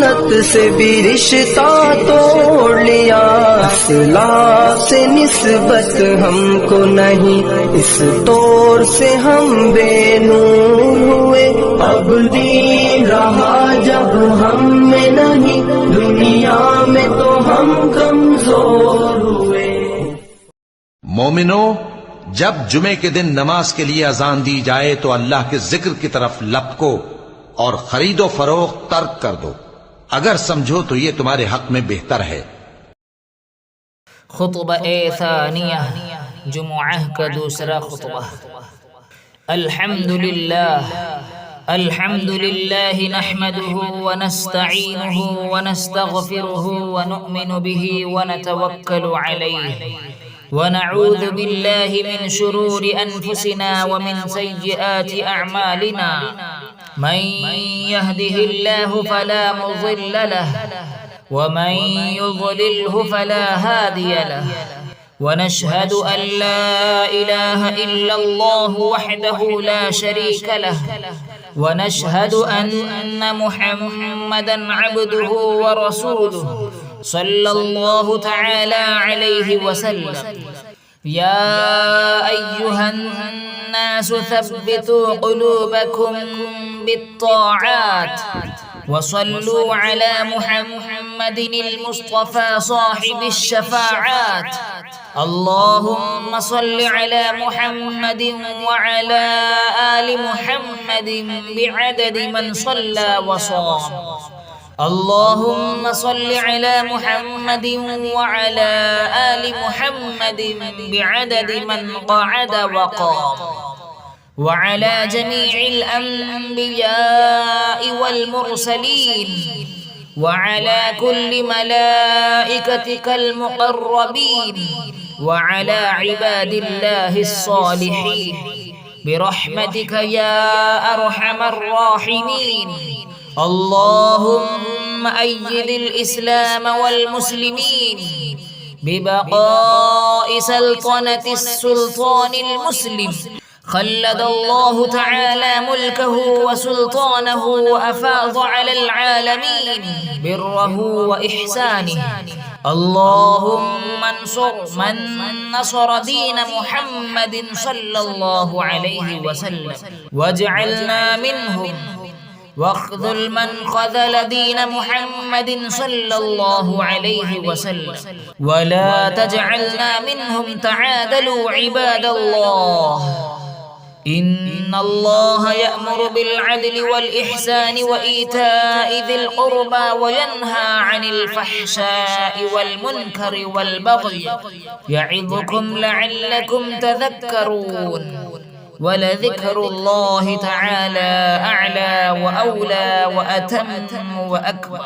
औरत से भी रिश्ता तोड़ लिया, असलाफ से निस्बत हमको नहीं, इस तौर से हम बेनूर हुए। अब दीन रहा जब हम में नहीं, दुनिया में तो हम कमजोर हुए। मोमिनो, जब जुमे के दिन नमाज के लिए अजान दी जाए तो अल्लाह के जिक्र की तरफ लपको और खरीदो फरोख्त तर्क कर दो, अगर समझो तो ये तुम्हारे हक में बेहतर है। खुतबा सानिया, जुमुअह का दूसरा खुतबा। अल्हम्दुलिल्लाह अल्हम्दुलिल्लाह नहमदुहु व नस्तईनुहु व नस्तगफिरुहु व नु'मिनु बिही व नतवक्कलु अलैहि व नऊज़ु बिल्लाहि मिन शुरूरि अनफुसिना व मिन सय्यिआति अअमालिना। मन यहदिहिल्लाहु फला मुज़िल्ल लहु व मन युज़लिल्हु फला हादिय लहु। ونشهد أن لا إله إلا الله وحده لا شريك له ونشهد أن محمدا عبده ورسوله صلى الله تعالى عليه وسلم. يا أيها الناس ثبتوا قلوبكم بالطاعات وصلوا على محمد المصطفى صاحب الشفاعات. اللهم صل على محمد وعلى آل محمد بعدد من صلى وصام. اللهم صل على محمد وعلى آل محمد بعدد من قعد وقام. وعلى جميع الأنبياء والمرسلين وعلى كل ملائكتك المقربين وعلى عباد الله الصالحين برحمتك يا أرحم الراحمين. اللهم أيد الإسلام والمسلمين ببقاء سلطنة السلطان المسلم. خلد الله تعالى ملكه وسلطانه وأفاض على العالمين بره وإحسانه. اللهم انصر من نصر دين محمد صلى الله عليه وسلم واجعلنا منهم، واخذل من خذل دين محمد صلى الله عليه وسلم ولا تجعلنا منهم. تعادلوا عباد الله. إن الله يأمر بالعدل والإحسان وإيتاء ذي القربى وينهى عن الفحشاء والمنكر والبغي يعظكم لعلكم تذكرون. ولذكر الله تعالى أعلى وأولى وأتم وأكبر.